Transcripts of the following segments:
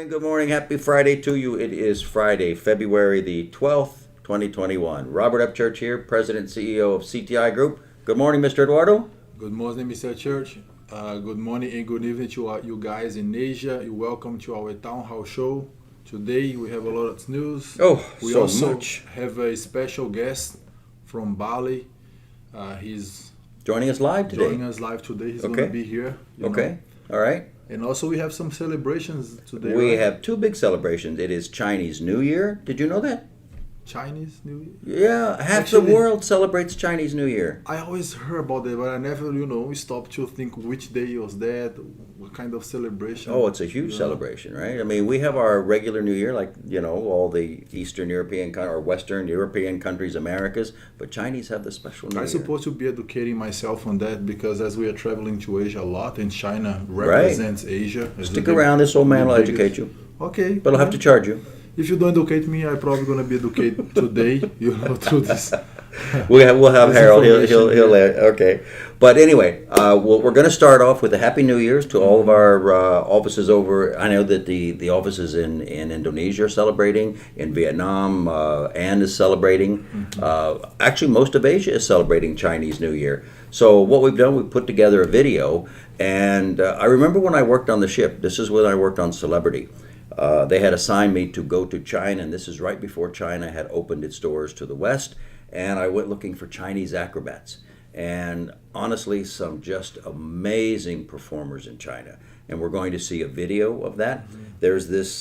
Good morning. Happy Friday to you. It is Friday, February the 12th, 2021. Robert Upchurch here, President and CEO of CTI Group. Good morning, Mr. Eduardo. Good morning, Mr. Church. Good morning and good evening to you guys in Asia. You're welcome to our Town Hall show. Today we have a lot of news. We so also much. have a special guest from Bali. He's Joining us live today. He's going to be here. Okay. All right. And also we have some celebrations today. We right? have two big celebrations. It is Chinese New Year. Did you know that? Chinese New Year? Yeah, half the world celebrates Chinese New Year. I always heard about that, but I never, stopped to think which day was that, what kind of celebration. Oh, it's a huge celebration, right? I mean, we have our regular New Year, like, all the Eastern European or Western European countries, Americas, but Chinese have the special New Year. I'm supposed to be educating myself on that because as we are traveling to Asia a lot, and China represents Asia. Stick around, this old man will educate you. Okay. But I'll have to charge you. If you don't educate me, I'm probably going to be educated today, through this. We'll have Harold. He'll okay. But anyway, we're going to start off with a Happy New Year's to all of our offices over. I know that the offices in Indonesia are celebrating, in Vietnam, Anne is celebrating. Actually, most of Asia is celebrating Chinese New Year. So what we've done, we put together a video, and I remember when I worked on the ship. This is when I worked on Celebrity. They had assigned me to go to China, and this is right before China had opened its doors to the West, and I went looking for Chinese acrobats. And honestly, some just amazing performers in China. And we're going to see a video of that. There's this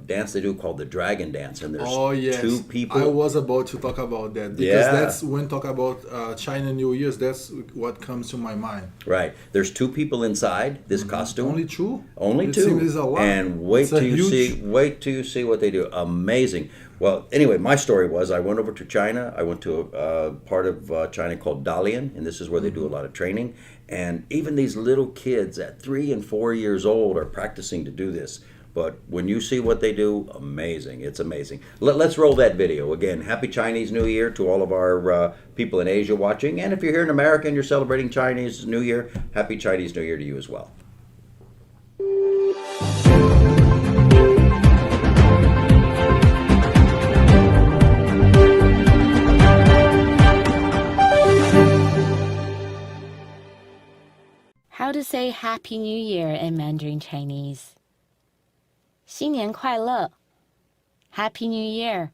dance they do called the Dragon Dance, and there's two people. I was about to talk about that because that's when talk about China New Year's. That's what comes to my mind. Right. There's two people inside this costume. Only two. Only it two. Seems a lot. And wait till you see what they do. Amazing. Well, anyway, my story was I went over to China. I went to a part of China called Dalian, and this is where they do a lot of training. And even these little kids at 3 and 4 years old are practicing to do this. But when you see what they do, amazing. It's amazing. Let's roll that video. Again, Happy Chinese New Year to all of our people in Asia watching. And if you're here in America and you're celebrating Chinese New Year, Happy Chinese New Year to you as well. How to say Happy New Year in Mandarin Chinese. 新年快乐 Happy New Year.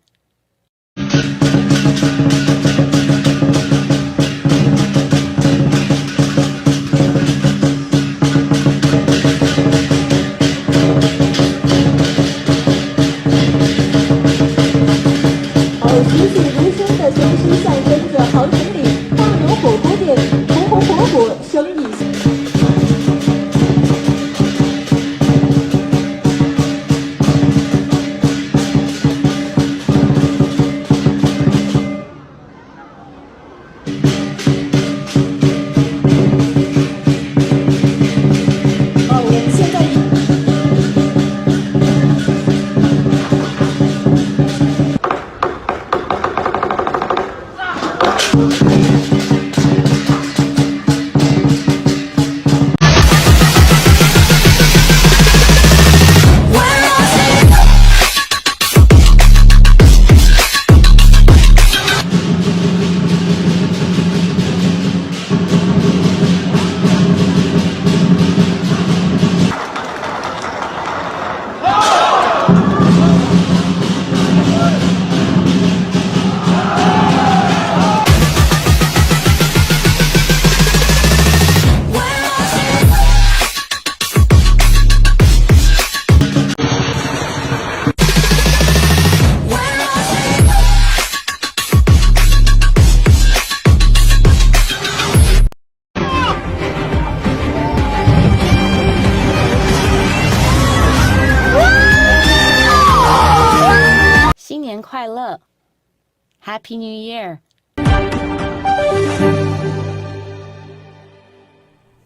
Happy New Year.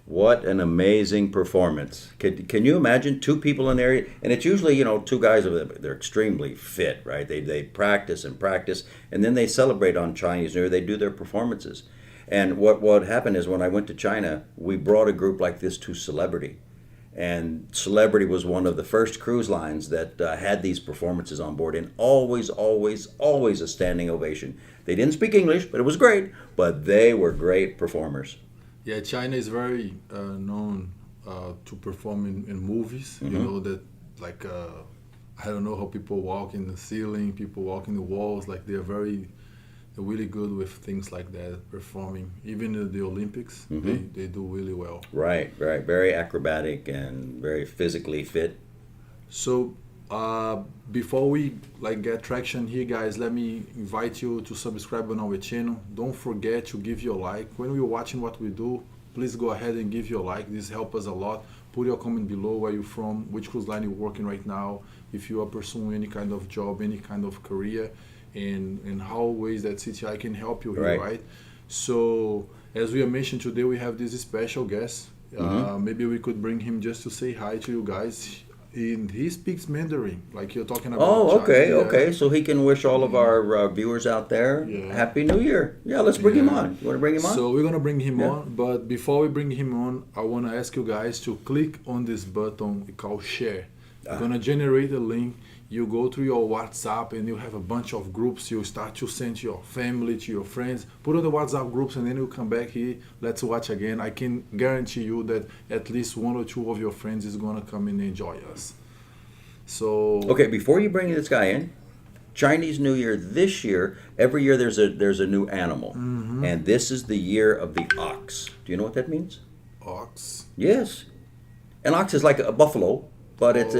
What an amazing performance. Can you imagine two people in there? And it's usually, two guys, they're extremely fit, right? They practice and practice, and then they celebrate on Chinese New Year. They do their performances. And what happened is when I went to China, we brought a group like this to Celebrity. And Celebrity was one of the first cruise lines that had these performances on board, and always, always, always a standing ovation. They didn't speak English, but it was great. But they were great performers. Yeah, China is very known to perform in movies. You know that, like, I don't know how people walk in the ceiling, people walk in the walls. Like, they're really good with things like that, performing. Even in the Olympics, they do really well. Right. Very acrobatic and very physically fit. So before we get traction here, guys, let me invite you to subscribe on our channel. Don't forget to give your like. When you're watching what we do, please go ahead and give your like. This helps us a lot. Put your comment below where you're from, which cruise line you're working right now, if you are pursuing any kind of job, any kind of career, and how ways that CTI can help you here, right? So as we mentioned today, we have this special guest. Maybe we could bring him just to say hi to you guys. And he speaks Mandarin, like you're talking about. Oh, okay, okay. So he can wish all of our viewers out there Happy New Year. Yeah, let's bring him on. You want to bring him on? So we're going to bring him on. But before we bring him on, I want to ask you guys to click on this button called share. You're going to generate a link. You go to your WhatsApp and you have a bunch of groups. You start to send to your family, to your friends. Put on the WhatsApp groups and then you come back here. Let's watch again. I can guarantee you that at least one or two of your friends is going to come and enjoy us. So okay, before you bring this guy in, Chinese New Year this year, every year there's a new animal. And this is the year of the ox. Do you know what that means? Ox? Yes. An ox is like a buffalo, but it's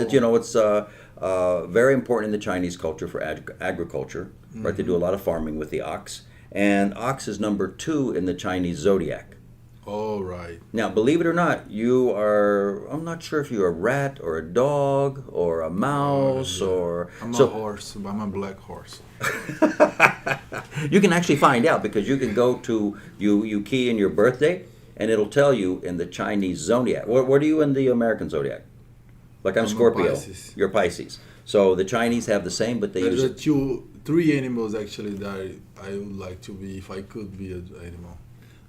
very important in the Chinese culture for agriculture, right? They do a lot of farming with the ox. And ox is number 2 in the Chinese zodiac. Oh, right. Now, believe it or not, I'm not sure if you're a rat or a dog or a mouse or... I'm a horse. I'm a black horse. You can actually find out because you can go to, you key in your birthday and it'll tell you in the Chinese zodiac. What are you in the American zodiac? Like I'm Scorpio. Pisces. You're Pisces. So the Chinese have the same, but they use it. There's 3 animals actually that I would like to be if I could be an animal.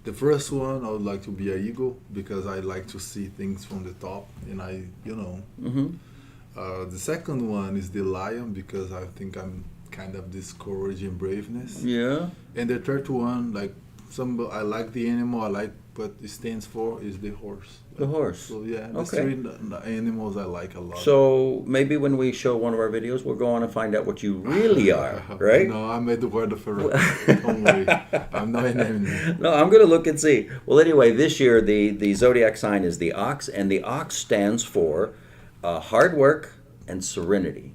The first one, I would like to be an eagle because I like to see things from the top, and the second one is the lion because I think I'm kind of this courage and braveness. Yeah. And the third one, I like the animal, I like what it stands for, is the horse. The horse. So yeah, these 3 animals I like a lot. So maybe when we show one of our videos, we'll go on and find out what you really are, right? No, I'm Eduardo Ferreira. Don't worry, I'm not an enemy. No, I'm going to look and see. Well, anyway, this year the zodiac sign is the ox, and the ox stands for hard work and serenity.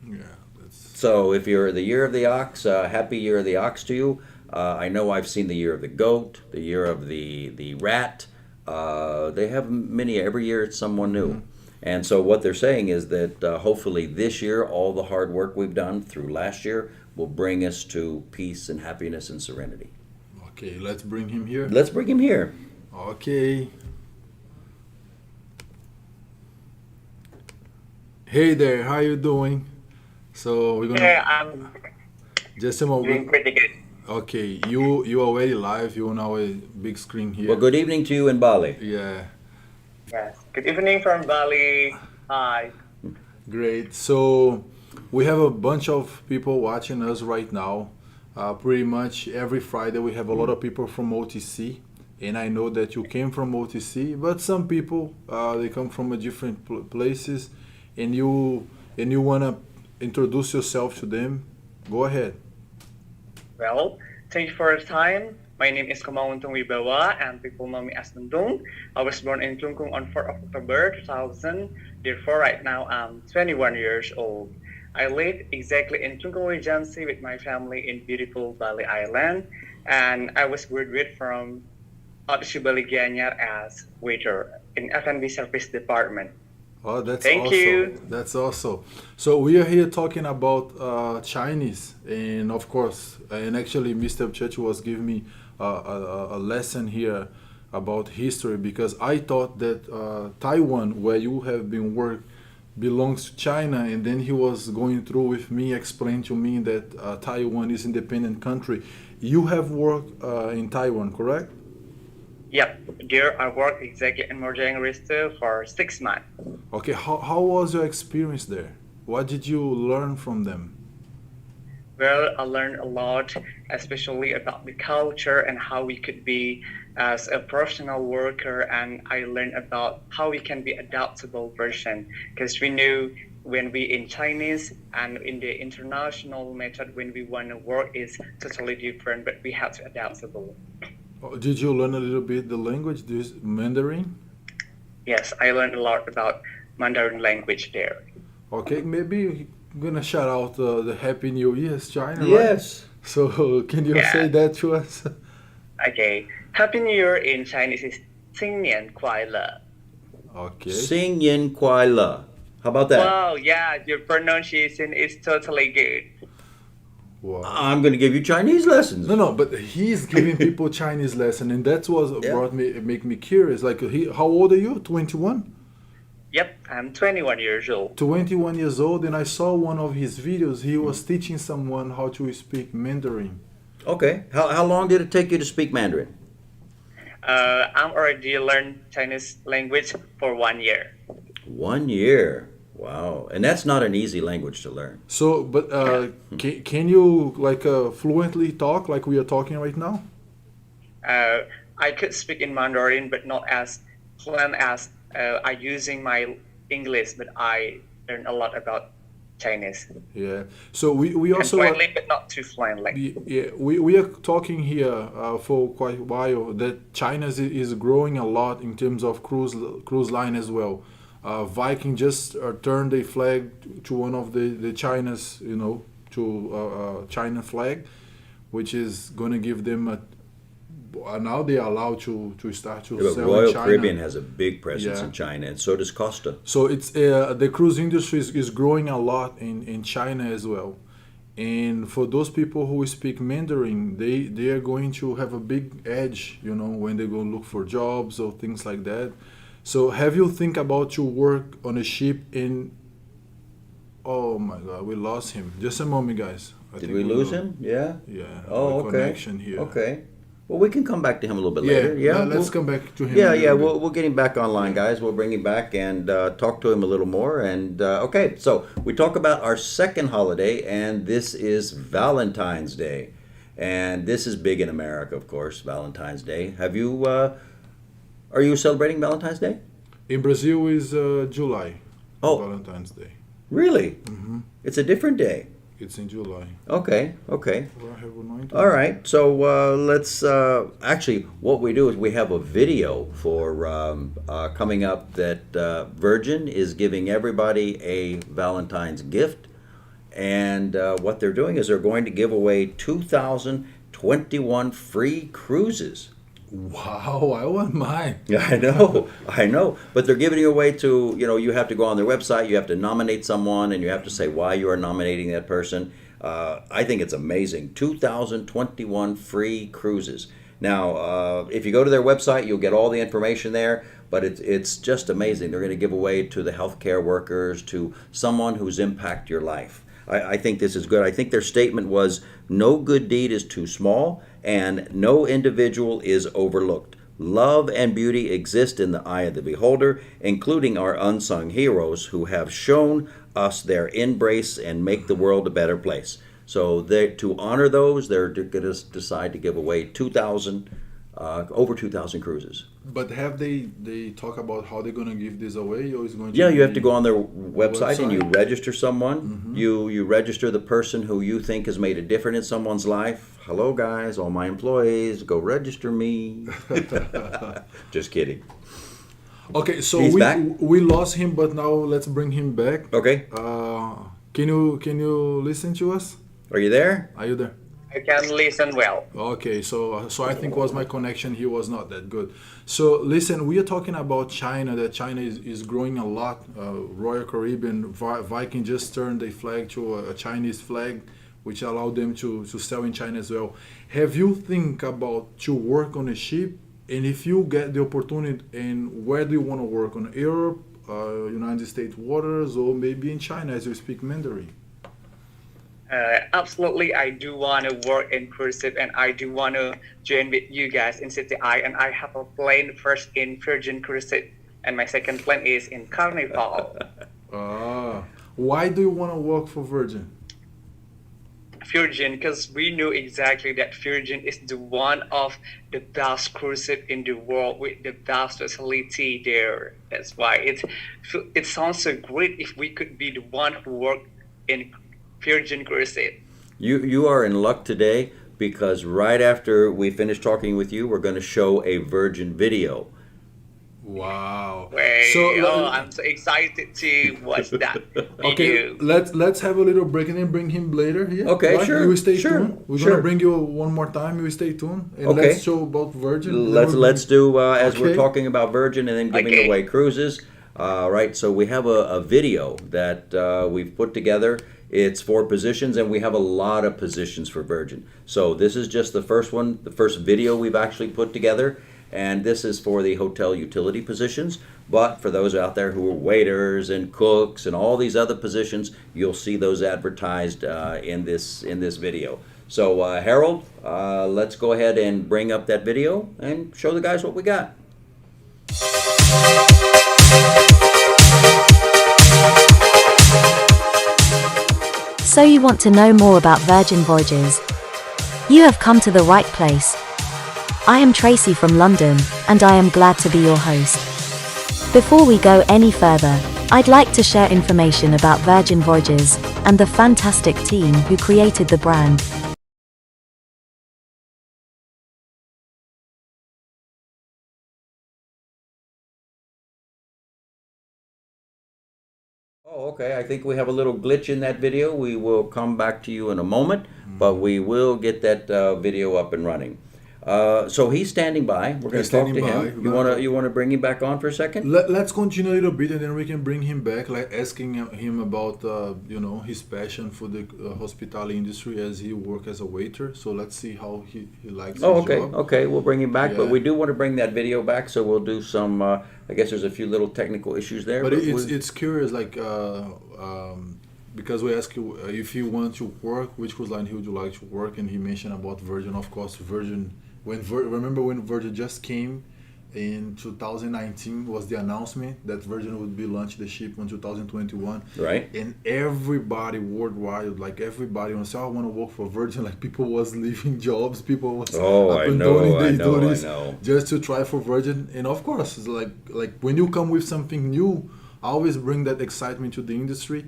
Yeah. So if you're the year of the ox, happy year of the ox to you. I know I've seen the year of the goat, the year of the rat. They have many, every year it's someone new. And so what they're saying is that hopefully this year, all the hard work we've done through last year will bring us to peace and happiness and serenity. Okay, let's bring him here. Let's bring him here. Okay. Hey there, how you doing? So we're gonna... Yeah, I'm just a moment. doing pretty good. Okay, you already live. You're on our big screen here. Well, good evening to you in Bali. Yeah. Yes. Good evening from Bali. Hi. Great. So we have a bunch of people watching us right now. Pretty much every Friday we have a lot of people from OTC, and I know that you came from OTC, but some people they come from a different places, and you wanna introduce yourself to them. Go ahead. Well, thank you for your time. My name is Kamauntong Wibawa, and people know me as Nundung. I was born in Klungkung on 4th of October 2000. Therefore, right now I'm 21 years old. I live exactly in Klungkung Regency with my family in beautiful Bali Island, and I was graduated from Outdoor Bali Gianyar as waiter in F&B service department. Oh, that's Thank awesome. you. That's awesome. So we are here talking about Chinese, and of course, and actually, Mr. Church was giving me a lesson here about history because I thought that Taiwan, where you have been worked, belongs to China, and then he was going through with me, explained to me that Taiwan is an independent country. You have worked in Taiwan, correct? Yep, there I worked exactly in Morjang for 6 months. Okay, how was your experience there? What did you learn from them? Well, I learned a lot, especially about the culture and how we could be as a professional worker. And I learned about how we can be adaptable person because we knew when we in Chinese and in the international method when we want to work is totally different, but we have to adaptable. Did you learn a little bit the language, this Mandarin? Yes, I learned a lot about Mandarin language there. Okay, maybe I'm gonna shout out the Happy New Year's, China, right? Yes. So can you say that to us? Okay, Happy New Year in Chinese is 新年快乐. Okay. Sing Yin Kwai La. How about that? Wow, yeah, your pronunciation is totally good. Wow. I'm going to give you Chinese lessons. No, but he's giving people Chinese lesson, and that's what make me curious. Like, how old are you? 21? Yep, I'm 21 years old. 21 years old, and I saw one of his videos. He was teaching someone how to speak Mandarin. Okay. How long did it take you to speak Mandarin? I'm already learned Chinese language for 1 year. 1 year. Wow. And that's not an easy language to learn. So, but can you like fluently talk like we are talking right now? I could speak in Mandarin, but not as fluent as I using my English, but I learn a lot about Chinese. Yeah. So we also fluently, but not too fluently. yeah, we are talking here for quite a while that China is growing a lot in terms of cruise line as well. Viking just turned a flag to one of the China's, to China flag, which is going to give them now they are allowed to start to But sell Royal in China. Caribbean has a big presence Yeah. in China, and so does Costa. So it's the cruise industry is growing a lot in China as well. And for those people who speak Mandarin, they are going to have a big edge, when they go look for jobs or things like that. So have you think about to work on a ship in? Oh my God, we lost him. Just a moment, guys. Did we lose him? Yeah. Yeah. Oh, the okay. Connection here. Okay. Well, we can come back to him a little bit later. Yeah. Let's come back to him. Yeah, a yeah. little bit. We'll get him back online, guys. We'll bring him back and talk to him a little more. And okay, so we talk about our second holiday, and this is Valentine's Day, and this is big in America, of course. Valentine's Day. Have you? Are you celebrating Valentine's Day? In Brazil is July. Oh. Valentine's Day. Really? Mm-hmm. It's a different day. It's in July. Okay. Okay. Well, I have a 19. All right, so let's actually what we do is we have a video for coming up that Virgin is giving everybody a Valentine's gift, and what they're doing is they're going to give away 2021 free cruises. Wow, I want mine. Yeah, I know. But they're giving it away to, you have to go on their website, you have to nominate someone, and you have to say why you are nominating that person. I think it's amazing. 2021 free cruises. Now, if you go to their website, you'll get all the information there, but it's just amazing. They're going to give away to the healthcare workers, to someone who's impacted your life. I think this is good. I think their statement was, no good deed is too small, and no individual is overlooked. Love and beauty exist in the eye of the beholder, including our unsung heroes who have shown us their embrace and make the world a better place. So to honor those, they're going to decide to give away over 2,000 cruises. But have they talk about how they're gonna give this away, or is going to? Yeah, you have to go on their website and you register someone. Mm-hmm. You register the person who you think has made a difference in someone's life. Hello, guys, all my employees, go register me. Just kidding. Okay, so He's back? we lost him, but now let's bring him back. Okay, Can you listen to us? are you there? Are you there? I can listen well. Okay, so I think was my connection here was not that good. So listen, we are talking about China. That China is growing a lot. Royal Caribbean Viking just turned a flag to a Chinese flag, which allowed them to sell in China as well. Have you think about to work on a ship? And if you get the opportunity, and where do you want to work, on Europe, United States waters, or maybe in China as you speak Mandarin? Absolutely, I do want to work in cruise ship and I do want to join with you guys in CTI. And I have a plane first in Virgin cruise ship, and my second plane is in Carnival. Why do you want to work for Virgin? Virgin, because we know exactly that Virgin is the one of the best cruise ship in the world with the best facility there. That's why it sounds so great if we could be the one who work in Virgin cruise ship. You are in luck today because right after we finish talking with you, we're going to show a Virgin video. Wow. Wait, I'm so excited to watch that Okay, video. let's have a little break and then bring him later here. Okay, right? sure, You will stay sure, tuned. We're sure. gonna bring you one more time. You will stay tuned and Okay. let's show about Virgin. Let's do as we're Okay. talking about Virgin and then giving Okay. away cruises. Right, so we have a video that we've put together. It's for positions, and we have a lot of positions for Virgin. So this is just the first one, the first video we've actually put together, and this is for the hotel utility positions. But for those out there who are waiters and cooks and all these other positions, you'll see those advertised in this video. So Harold, let's go ahead and bring up that video and show the guys what we got. So you want to know more about Virgin Voyages? You have come to the right place. I am Tracy from London, and I am glad to be your host. Before we go any further, I'd like to share information about Virgin Voyages and the fantastic team who created the brand. Oh, okay. I think we have a little glitch in that video. We will come back to you in a moment, but we will get that video up and running. So he's standing by. We're going to talk to him. You want to bring him back on for a second? Let's continue a little bit and then we can bring him back, like asking him about his passion for the hospitality industry as he work as a waiter. So let's see how he likes his Oh, okay. job. Okay, we'll bring him back, but Yeah. we do want to bring that video back, so we'll do some. I guess there's a few little technical issues there. But we'll- it's curious, like because we asked you if you want to work, which cruise line he would you like to work, and he mentioned about Virgin. Of course, Virgin. Remember when Virgin just came in 2019 was the announcement that Virgin would be launch the ship in 2021. Right. And everybody worldwide, like everybody on say, I want to work for Virgin. Like people was leaving jobs, people was I know. just to try for Virgin. And of course, it's like when you come with something new, I always bring that excitement to the industry.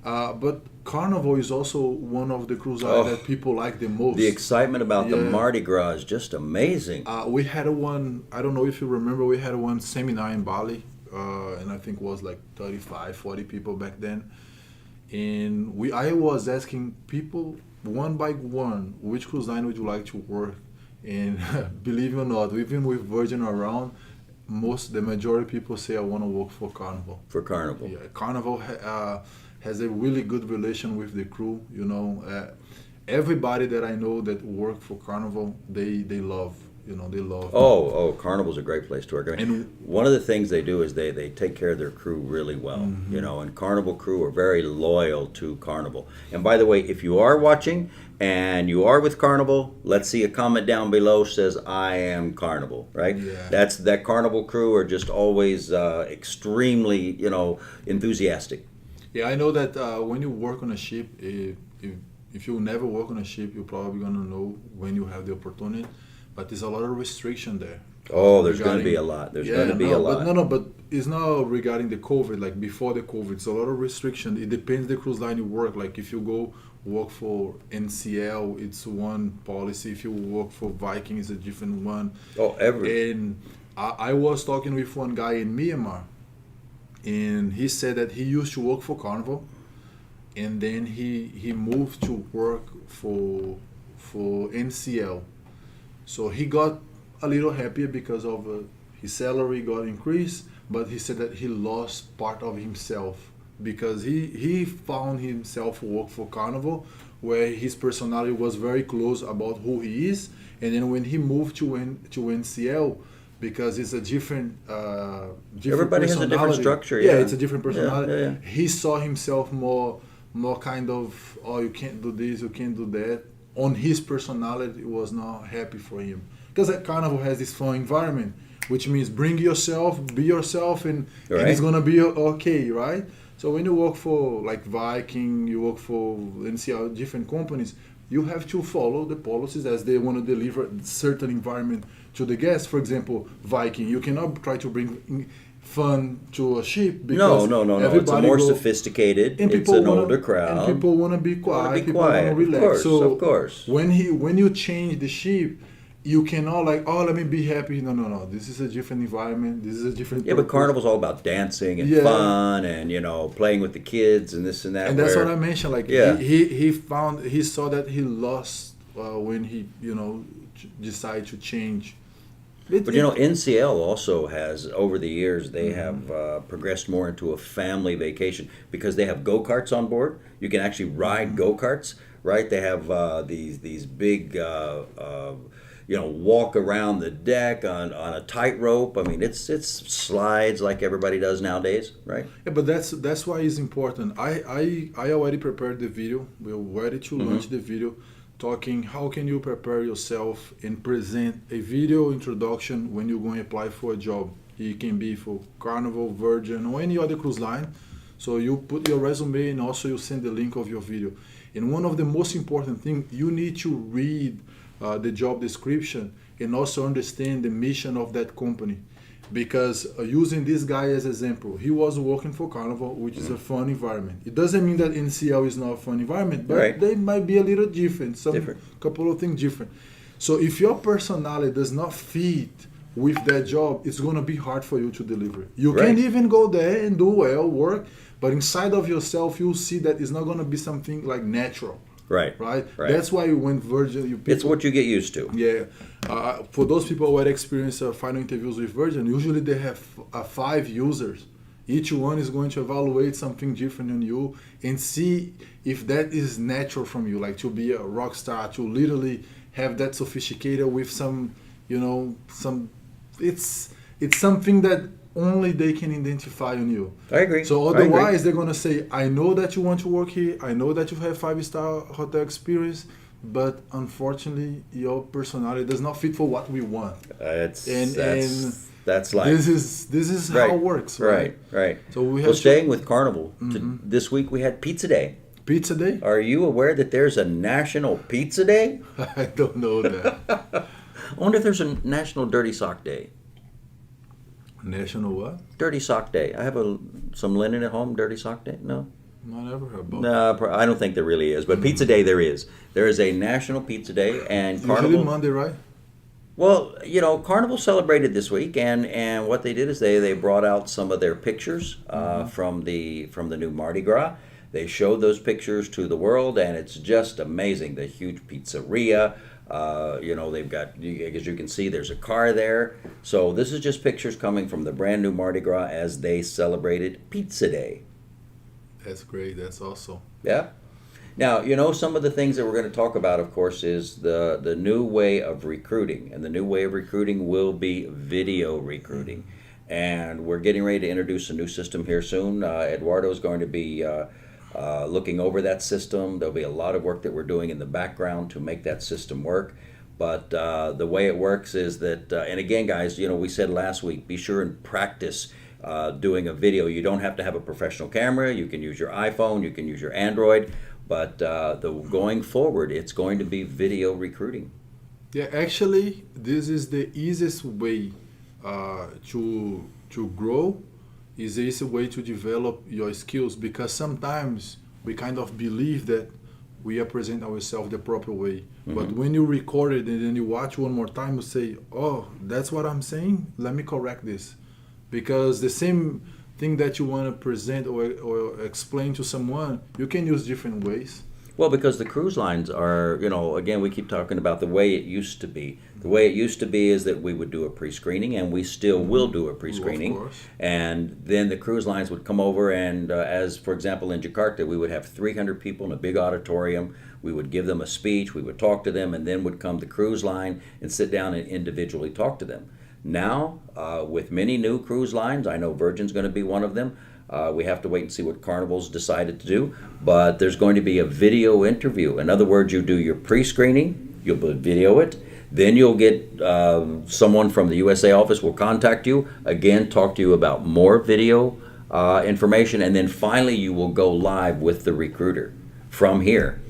But Carnival is also one of the cruise lines that people like the most. The excitement about the Yeah. Mardi Gras is just amazing. We had one, I don't know if you remember, we had one seminar in Bali, and I think it was like 35, 40 people back then. And I was asking people one by one, which cruise line would you like to work? And believe it or not, even with Virgin around, the majority of people say I want to work for Carnival. For Carnival. Yeah, Carnival has a really good relation with the crew. Everybody that I know that work for Carnival, they love. They love. Oh, Carnival's a great place to work. I mean, And- one of the things they do is they take care of their crew really well. And Carnival crew are very loyal to Carnival. And by the way, if you are watching and you are with Carnival, let's see a comment down below says I am Carnival, right? Yeah. That Carnival crew are just always extremely, enthusiastic. Yeah, I know that when you work on a ship, if you never work on a ship, you're probably gonna know when you have the opportunity. But there's a lot of restriction there. Oh, there's going to regarding- be a lot. There's going to be a lot. But it's not regarding the COVID. Like before the COVID, it's a lot of restriction. It depends the cruise line you work. Like if you go work for NCL, it's one policy. If you work for Viking, it's a different one. Oh, And I was talking with one guy in Myanmar, and he said that he used to work for Carnival, and then he moved to work for NCL. So he got a little happier because of his salary got increased, but he said that he lost part of himself because he found himself work for Carnival, where his personality was very close about who he is, and then when he moved to NCL, because it's a different Everybody has a different personality. structure, Yeah, yeah. it's a different personality. Yeah. He saw himself more more kind of, oh, you can't do this, you can't do that. On his personality, it was not happy for him. Because Carnival has this fun environment, which means bring yourself, be yourself, and it's gonna be okay, right? So when you work for like Viking, you work for NCL, different companies, you have to follow the policies as they want to deliver certain environment to the guests. For example, Viking, you cannot try to bring fun to a ship because no. It's a more sophisticated. It's an older crowd. And people want to be quiet. People want to relax. Of course. When you change the ship, you cannot like, oh, let me be happy. No. This is a different environment. This is a different. Yeah, but Carnival's all about dancing and fun and playing with the kids and this and that. And that's what I mentioned. Like he saw that he lost when he decided to change. But NCL also has, over the years, they have progressed more into a family vacation because they have go-karts on board. You can actually ride go-karts, right? They have these big, walk around the deck on a tightrope. I mean, it's slides like everybody does nowadays, right? Yeah, but that's why it's important. I already prepared the video. We're ready to launch the video, talking how can you prepare yourself and present a video introduction when you're going to apply for a job. It can be for Carnival, Virgin, or any other cruise line. So you put your resume and also you send the link of your video. And one of the most important things, you need to read the job description and also understand the mission of that company. Because using this guy as example, he was working for Carnival, which is a fun environment. It doesn't mean that NCL is not a fun environment, but they might be a little different. Couple of things different. So if your personality does not fit with that job, it's going to be hard for you to deliver. You can even go there and do well, work, but inside of yourself, you'll see that it's not going to be something like natural. Right. That's why when Virgin, it's what you get used to. Yeah. For those people who had experienced final interviews with Virgin, usually they have 5 users. Each one is going to evaluate something different on you and see if that is natural from you, like to be a rock star, to literally have that sophisticated with some, it's something that only they can identify on you. I agree. So otherwise, they're going to say, I know that you want to work here. I know that you have 5-star hotel experience, but unfortunately, your personality does not fit for what we want. That's life. This is how it works, right? Right. So we have staying with Carnival, this week we had Pizza Day. Pizza Day? Are you aware that there's a National Pizza Day? I don't know that. I wonder if there's a National Dirty Sock Day. National what? Dirty Sock Day. I have some linen at home. Dirty Sock Day? No? I never heard about No, I don't think there really is. But Pizza Day there is. There is a National Pizza Day, and Carnival. Usually Monday, right? Well, Carnival celebrated this week, and what they did is they brought out some of their pictures from the new Mardi Gras. They showed those pictures to the world, and it's just amazing. The huge pizzeria. They've got, as you can see, there's a car there. So this is just pictures coming from the brand new Mardi Gras as they celebrated Pizza Day. That's great. That's awesome. Yeah. Now, some of the things that we're going to talk about, of course, is the new way of recruiting. And the new way of recruiting will be video recruiting. And we're getting ready to introduce a new system here soon. Eduardo is going to be looking over that system. There'll be a lot of work that we're doing in the background to make that system work. But the way it works is that, and again, guys, we said last week, be sure and practice doing a video. You don't have to have a professional camera. You can use your iPhone. You can use your Android. But going forward, it's going to be video recruiting. Yeah, actually, this is the easiest way to grow. Is the easy way to develop your skills, because sometimes we kind of believe that we present ourselves the proper way. But when you record it and then you watch one more time, you say, oh, that's what I'm saying? Let me correct this. Because the same thing that you want to present or explain to someone, you can use different ways. Well, because the cruise lines are, again, we keep talking about the way it used to be. The way it used to be is that we would do a pre-screening, and we still will do a pre-screening. Of course. And then the cruise lines would come over, and as, for example, in Jakarta, we would have 300 people in a big auditorium. We would give them a speech, we would talk to them, and then would come the cruise line and sit down and individually talk to them. Now, with many new cruise lines, I know Virgin's going to be one of them, We have to wait and see what Carnival's decided to do. But there's going to be a video interview. In other words, you do your pre-screening, you'll video it, then you'll get someone from the USA office will contact you, again, talk to you about more video information, and then finally you will go live with the recruiter from here.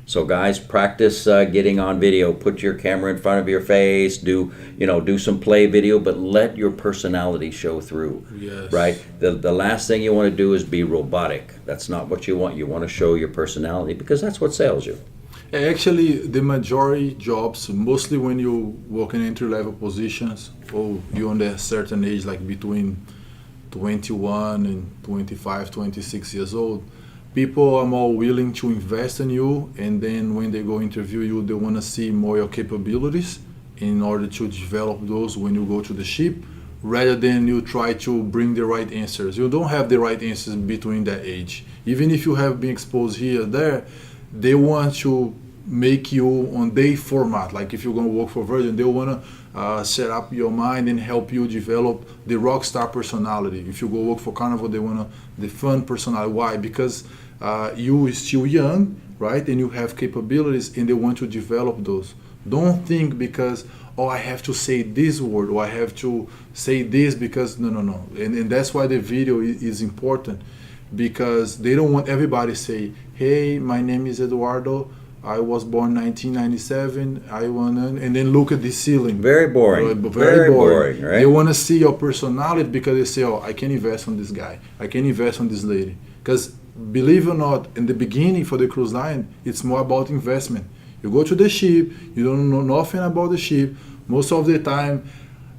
So guys, practice getting on video. Put your camera in front of your face. Do some play video, but let your personality show through. Yes. Right. The last thing you want to do is be robotic. That's not what you want. You want to show your personality because that's what sells you. Actually, the majority jobs, mostly when you work in entry-level positions, or you're on a certain age, like between 21 and 25, 26 years old, people are more willing to invest in you, and then when they go interview you, they want to see more your capabilities in order to develop those when you go to the ship, rather than you try to bring the right answers. You don't have the right answers between that age. Even if you have been exposed here or there, they want to make you on their format. Like if you're going to work for Virgin, they want to set up your mind and help you develop the rock star personality. If you go work for Carnival, they want the fun personality. Why? Because you are still young, right? And you have capabilities, and they want to develop those. Don't think because, oh, I have to say this word, or I have to say this because, no. And that's why the video is important, because they don't want everybody to say, hey, my name is Eduardo, I was born 1997, and then look at the ceiling. Very boring. Very boring, right? They want to see your personality because they say, oh, I can invest on this guy, I can invest on this lady. Because believe it or not, in the beginning for the cruise line, it's more about investment. You go to the ship, you don't know nothing about the ship. Most of the time,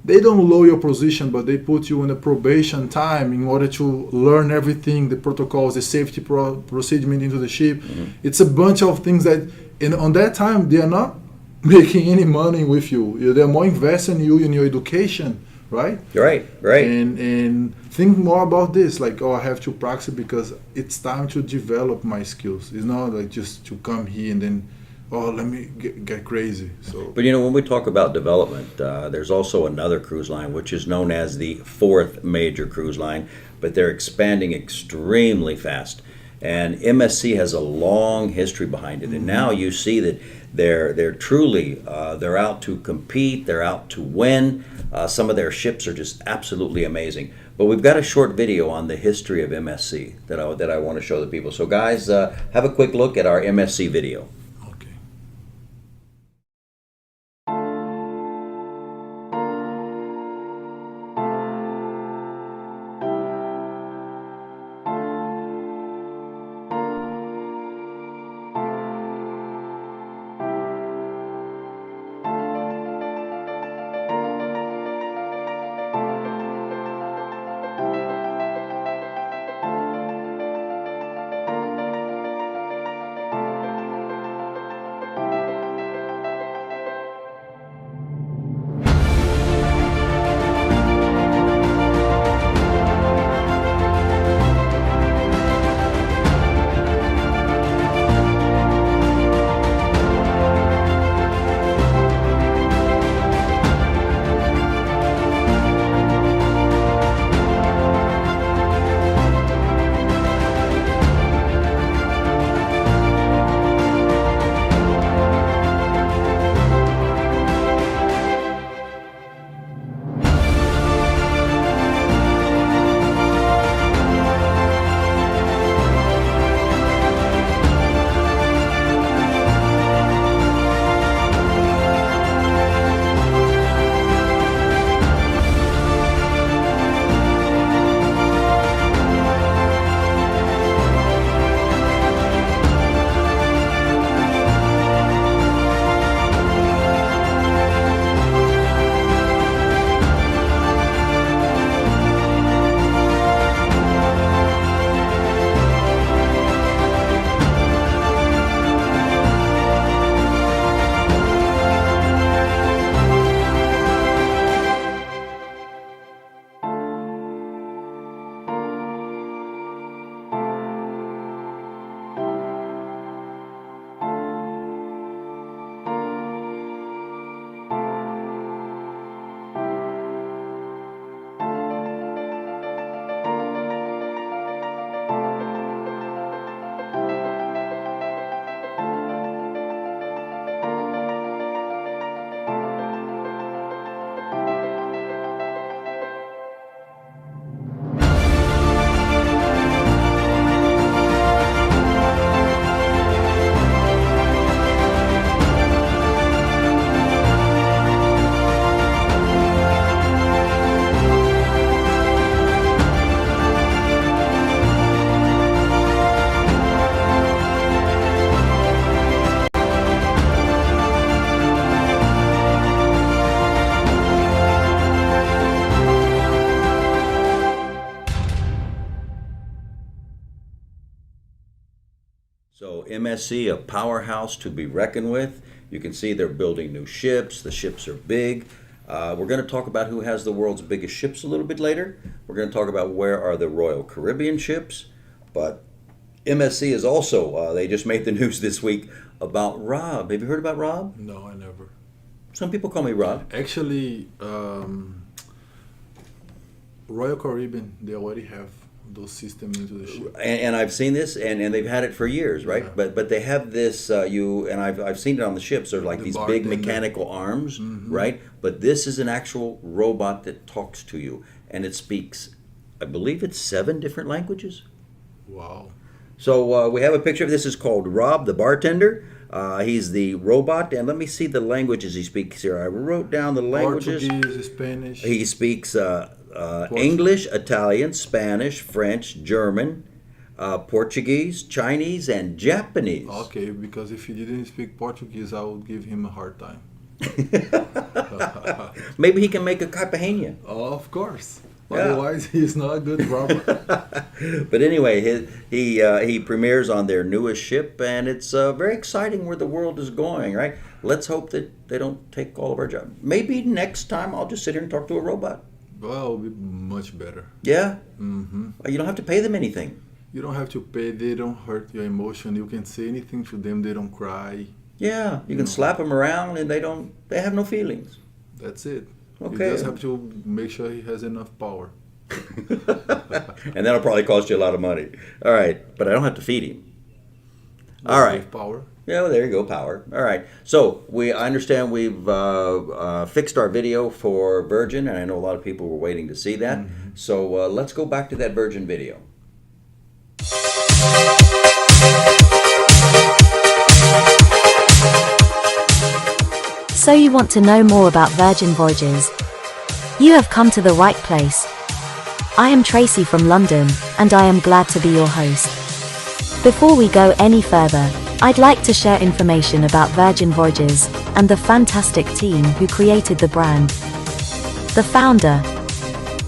they don't lower your position, but they put you in a probation time in order to learn everything, the protocols, the safety procedure into the ship. Mm-hmm. It's a bunch of things that, and on that time, they are not making any money with you. They're more investing in you in your education, right? Right. And think more about this, like, oh, I have to practice because it's time to develop my skills. It's not like just to come here and then, oh, let me get crazy. So, but when we talk about development, there's also another cruise line which is known as the fourth major cruise line, but they're expanding extremely fast. And MSC has a long history behind it, and now you see that they're truly they're out to compete, they're out to win. Some of their ships are just absolutely amazing. But we've got a short video on the history of MSC that I want to show the people. So guys, have a quick look at our MSC video. MSC a powerhouse to be reckoned with. You can see they're building new ships. The ships are big. We're going to talk about who has the world's biggest ships a little bit later. We're going to talk about where are the Royal Caribbean ships. But MSC is also, they just made the news this week about Rob. Have you heard about Rob? No, I never. Some people call me Rob. Actually, Royal Caribbean, they already have those systems into the ship. And I've seen this, and they've had it for years, right? Yeah. But they have this, I've seen it on the ships. They're like The these big bartender. mechanical arms, right? But this is an actual robot that talks to you, and it speaks, I believe it's 7 different languages. Wow. So we have a picture of this. Is called Rob the bartender. He's the robot, and let me see the languages he speaks here. I wrote down the languages. Portuguese, Spanish. He speaks English, Italian, Spanish, French, German, Portuguese, Chinese, and Japanese. Okay, because if he didn't speak Portuguese, I would give him a hard time. Maybe he can make a caipirinha. Of course. Yeah. Otherwise, he's not a good robot. But anyway, he premieres on their newest ship, and it's very exciting where the world is going, right? Let's hope that they don't take all of our jobs. Maybe next time I'll just sit here and talk to a robot. Well, it'll be much better. Yeah? Mm-hmm. You don't have to pay them anything. You don't have to pay. They don't hurt your emotion. You can say anything to them. They don't cry. Yeah, you can slap them around, and they have no feelings. That's it. Okay. You just have to make sure he has enough power. And that'll probably cost you a lot of money. All right, but I don't have to feed him. All right. With power. Yeah, well, there you go, power. All right. So I understand we've fixed our video for Virgin, and I know a lot of people were waiting to see that. So let's go back to that Virgin video. So you want to know more about Virgin Voyages? You have come to the right place. I am Tracy from London, and I am glad to be your host. Before we go any further, I'd like to share information about Virgin Voyages and the fantastic team who created the brand. The founder,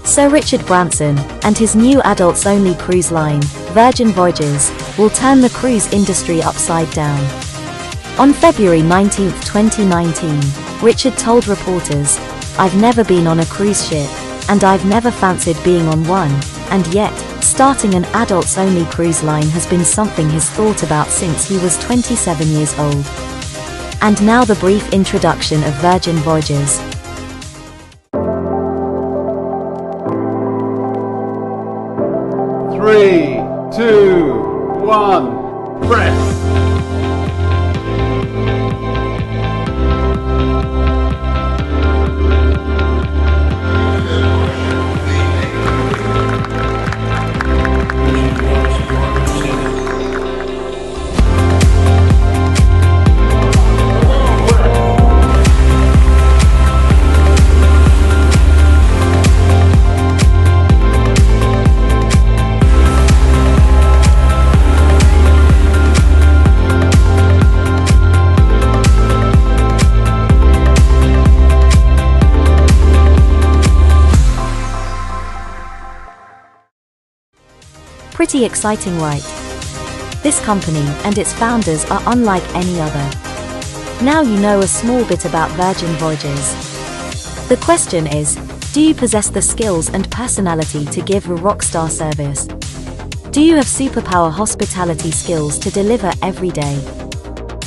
Sir Richard Branson, and his new adults-only cruise line, Virgin Voyages, will turn the cruise industry upside down. On February 19, 2019, Richard told reporters, "I've never been on a cruise ship, and I've never fancied being on one, and yet, starting an adults-only cruise line has been something he's thought about since he was 27 years old." And now the brief introduction of Virgin Voyages. Three, two, one, press! Pretty exciting, right? This company and its founders are unlike any other. Now you know a small bit about Virgin Voyages. The question is, do you possess the skills and personality to give a rockstar service? Do you have superpower hospitality skills to deliver every day?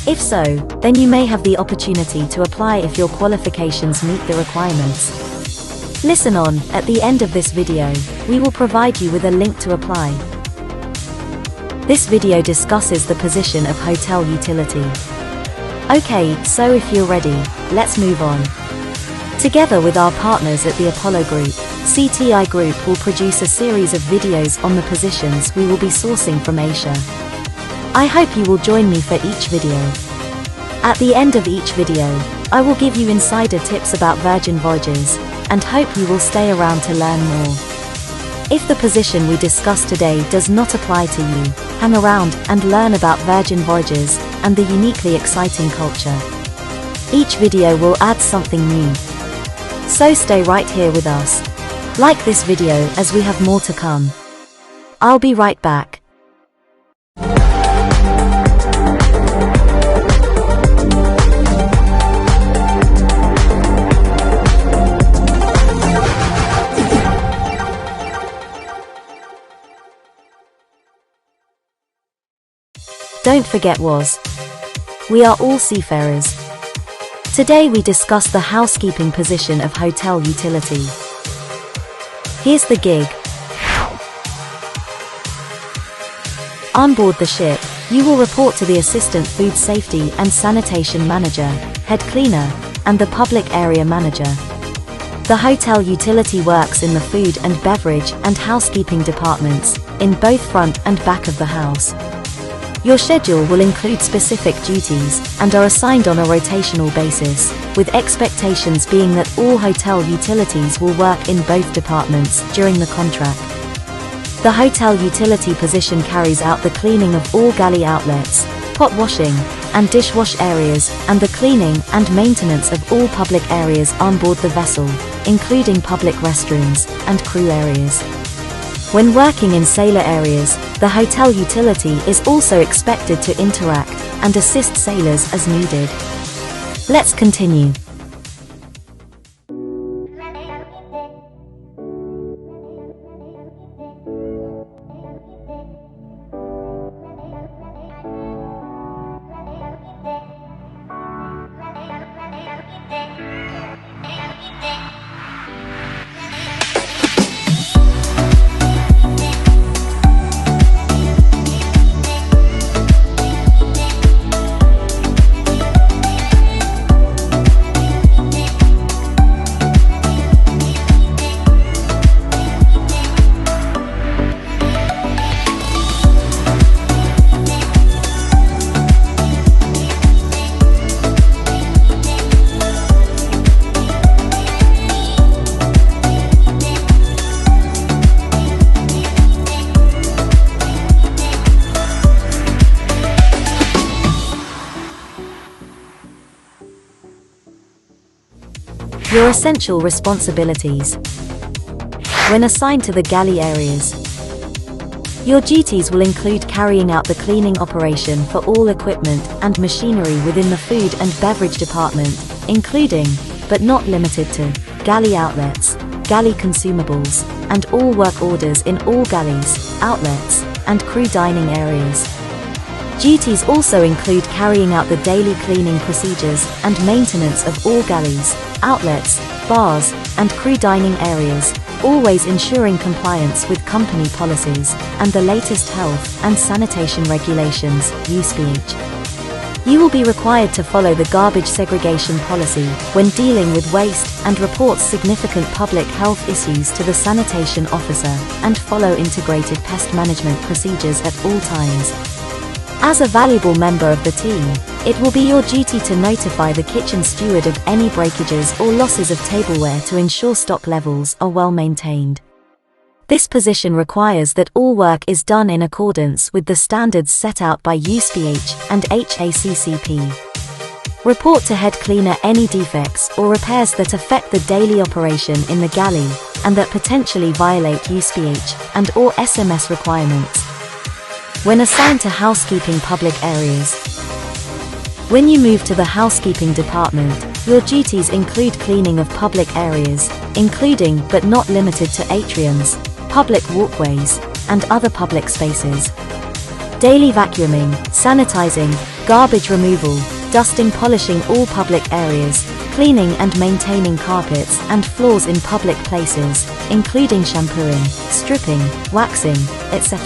If so, then you may have the opportunity to apply if your qualifications meet the requirements. Listen on, at the end of this video, we will provide you with a link to apply. This video discusses the position of hotel utility. Okay, so if you're ready, let's move on. Together with our partners at the Apollo Group, CTI Group will produce a series of videos on the positions we will be sourcing from Asia. I hope you will join me for each video. At the end of each video, I will give you insider tips about Virgin Voyages, and hope you will stay around to learn more. If the position we discussed today does not apply to you, hang around and learn about Virgin Voyages and the uniquely exciting culture. Each video will add something new. So stay right here with us. Like this video as we have more to come. I'll be right back. don't forget was. We are all seafarers. Today we discuss the housekeeping position of hotel utility. Here's the gig. On board the ship, you will report to the Assistant Food Safety and Sanitation Manager, Head Cleaner, and the Public Area Manager. The hotel utility works in the food and beverage and housekeeping departments, in both front and back of the house. Your schedule will include specific duties and are assigned on a rotational basis, with expectations being that all hotel utilities will work in both departments during the contract. The hotel utility position carries out the cleaning of all galley outlets, pot washing, and dishwash areas, and the cleaning and maintenance of all public areas on board the vessel, including public restrooms and crew areas. When working in sailor areas, the hotel utility is also expected to interact and assist sailors as needed. Let's continue. Your essential responsibilities. When assigned to the galley areas, your duties will include carrying out the cleaning operation for all equipment and machinery within the food and beverage department, including, but not limited to, galley outlets, galley consumables, and all work orders in all galleys, outlets, and crew dining areas. Duties also include carrying out the daily cleaning procedures and maintenance of all galleys, outlets, bars, and crew dining areas, always ensuring compliance with company policies and the latest health and sanitation regulations, USPH. You will be required to follow the garbage segregation policy when dealing with waste and report significant public health issues to the sanitation officer and follow integrated pest management procedures at all times. As a valuable member of the team, it will be your duty to notify the kitchen steward of any breakages or losses of tableware to ensure stock levels are well maintained. This position requires that all work is done in accordance with the standards set out by USPH and HACCP. Report to head cleaner any defects or repairs that affect the daily operation in the galley and that potentially violate USPH and or SMS requirements. When assigned to housekeeping public areas. When you move to the housekeeping department, your duties include cleaning of public areas, including but not limited to atriums, public walkways, and other public spaces. Daily vacuuming, sanitizing, garbage removal, dusting, polishing all public areas, cleaning and maintaining carpets and floors in public places, including shampooing, stripping, waxing, etc.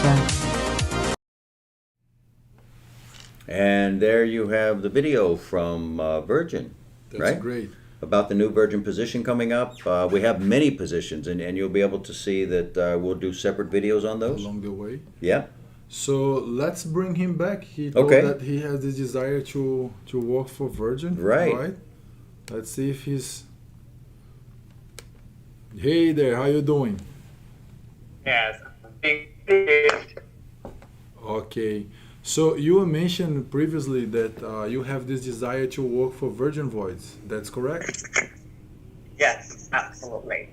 And there you have the video from Virgin, That's right? great. About the new Virgin position coming up. We have many positions, and you'll be able to see that we'll do separate videos on those. Along the way. Yeah. So let's bring him back. He told Okay. that he has the desire to work for Virgin. Right. Let's see if he's. Hey there, how you doing? Yes. Thank you. Okay. So you mentioned previously that you have this desire to work for Virgin Voyages. That's correct? Yes, absolutely.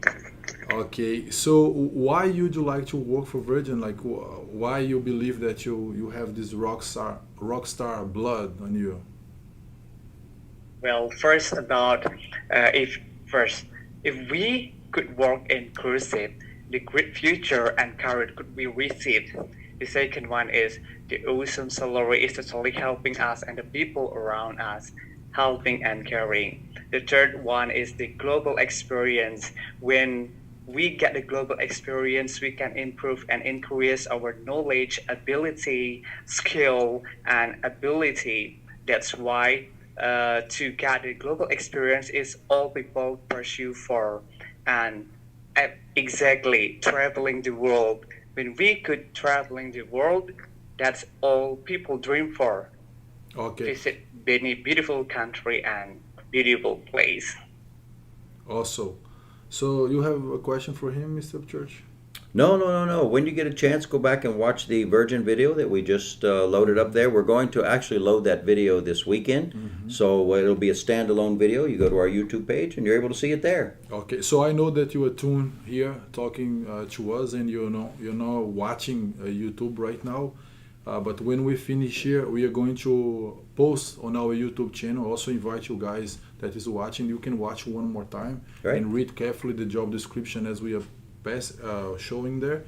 Okay. So why would you like to work for Virgin? Like, why you believe that you have this rock star blood on you? Well, first about if we could work in cruise ship, the great future and career could be received. The second one is the awesome salary is totally helping us and the people around us, helping and caring. The third one is the global experience. When we get the global experience, we can improve and increase our knowledge, ability, skill, and ability. That's why to get the global experience is all people pursue for. And exactly, traveling the world. When we could traveling the world, that's all people dream for. Okay. Visit many beautiful country and beautiful place. Also, so you have a question for him, Mr. Church? No. When you get a chance, go back and watch the Virgin video that we just loaded up there. We're going to actually load that video this weekend. So it'll be a standalone video. You go to our YouTube page and you're able to see it there. Okay, so I know that you are tuned here talking to us, and you're not watching YouTube right now. But when we finish here, we are going to post on our YouTube channel. Also invite you guys that is watching. You can watch one more time and read carefully the job description as we are showing there.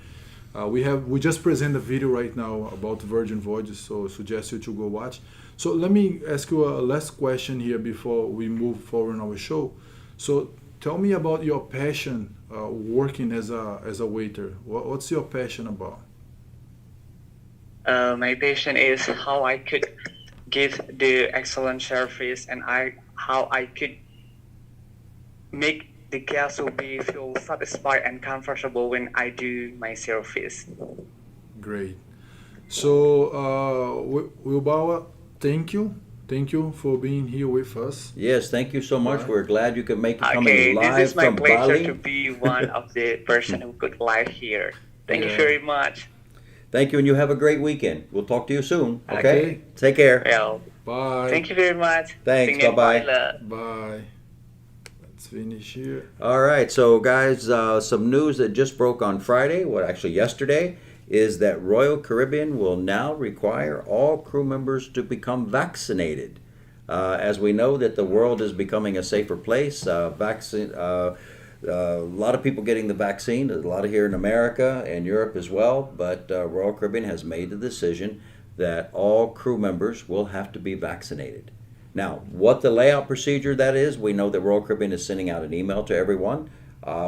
We just present a video right now about Virgin Voyages, so I suggest you to go watch. So let me ask you a last question here before we move forward in our show. So tell me about your passion working as a waiter. What's your passion about? My passion is how I could give the excellent service and how I could make the guests will be feel satisfied and comfortable when I do my service. Great. So, Wilbawa, thank you. Thank you for being here with us. Yes, thank you so much. We're glad you could make it coming Okay, live this is my from pleasure Bali. to be one of the person who could live here. Thank you very much. Thank you, and you have a great weekend. We'll talk to you soon. Okay? Okay. Take care. Well, Bye. thank you very much. Thanks, Singing bye-bye. Pilot. Bye. Let's finish here. All right, so guys, some news that just broke on Friday, actually yesterday, is that Royal Caribbean will now require all crew members to become vaccinated. As we know that the world is becoming a safer place, a lot of people getting the vaccine, a lot of here in America and Europe as well, but Royal Caribbean has made the decision that all crew members will have to be vaccinated. Now, what the layout procedure that is, we know that Royal Caribbean is sending out an email to everyone.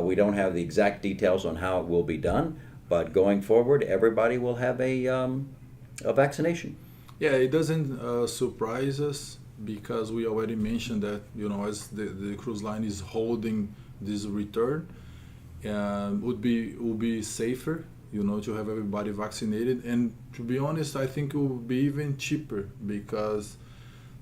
We don't have the exact details on how it will be done, but going forward, everybody will have a vaccination. Yeah, it doesn't surprise us because we already mentioned that, as the cruise line is holding this return, would be safer, to have everybody vaccinated. And to be honest, I think it will be even cheaper because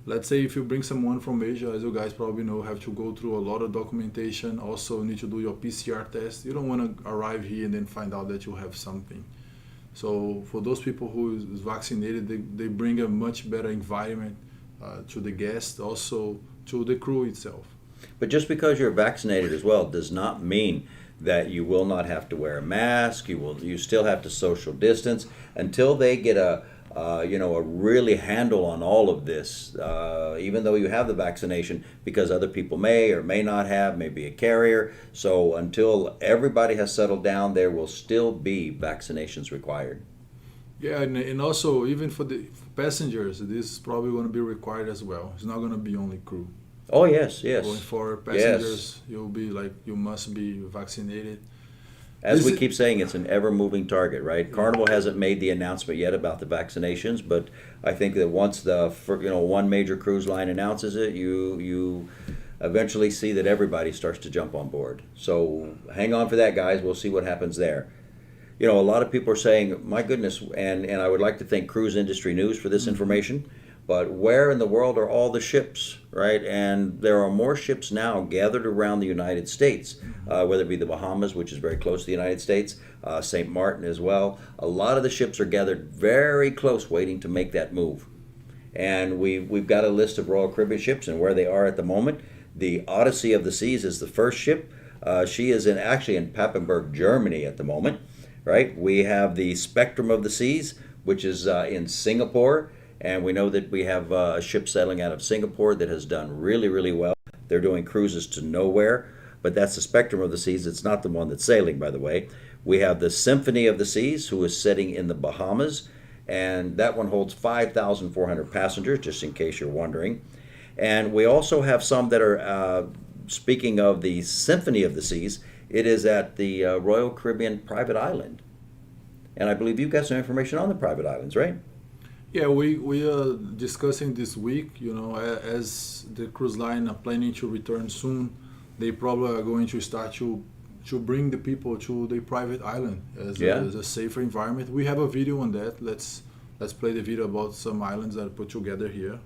let's say if you bring someone from Asia, as you guys probably know, have to go through a lot of documentation, also need to do your PCR test. You don't want to arrive here and then find out that you have something. So for those people who is vaccinated, they bring a much better environment to the guests, also to the crew itself. But just because you're vaccinated as well does not mean that you will not have to wear a mask. You still have to social distance until they get a really handle on all of this. Even though you have the vaccination, because other people may or may not have, may be a carrier. So until everybody has settled down, there will still be vaccinations required. Yeah, and also even for the passengers, this is probably going to be required as well. It's not going to be only crew. Oh yes. Going for passengers, you must be vaccinated. As we keep saying, it's an ever-moving target, right? Carnival hasn't made the announcement yet about the vaccinations, but I think that once one major cruise line announces it, you eventually see that everybody starts to jump on board. So hang on for that, guys. We'll see what happens there. A lot of people are saying, my goodness, and I would like to thank Cruise Industry News for this information, but where in the world are all the ships, right? And there are more ships now gathered around the United States, whether it be the Bahamas, which is very close to the United States, St. Martin as well. A lot of the ships are gathered very close, waiting to make that move. And we've got a list of Royal Caribbean ships and where they are at the moment. The Odyssey of the Seas is the first ship. She is actually in Papenburg, Germany at the moment, right? We have the Spectrum of the Seas, which is in Singapore. And we know that we have a ship sailing out of Singapore that has done really, really well. They're doing cruises to nowhere, but that's the Spectrum of the Seas. It's not the one that's sailing, by the way. We have the Symphony of the Seas, who is setting in the Bahamas, and that one holds 5,400 passengers, just in case you're wondering. And we also have some that are, speaking of the Symphony of the Seas, it is at the Royal Caribbean Private Island. And I believe you've got some information on the private islands, right? Yeah, we are discussing this week, as the cruise line are planning to return soon, they probably are going to start to bring the people to the private island as a safer environment. We have a video on that. Let's play the video about some islands that are put together here.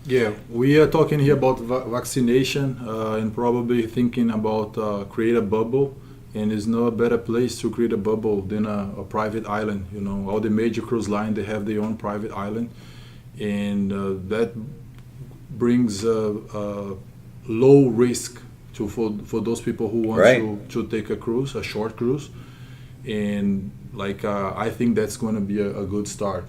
Yeah, we are talking here about vaccination and probably thinking about create a bubble, and there's no better place to create a bubble than a private island. All the major cruise lines, they have their own private island, and that brings low risk for those people who want to take a cruise, a short cruise, and I think that's going to be a good start.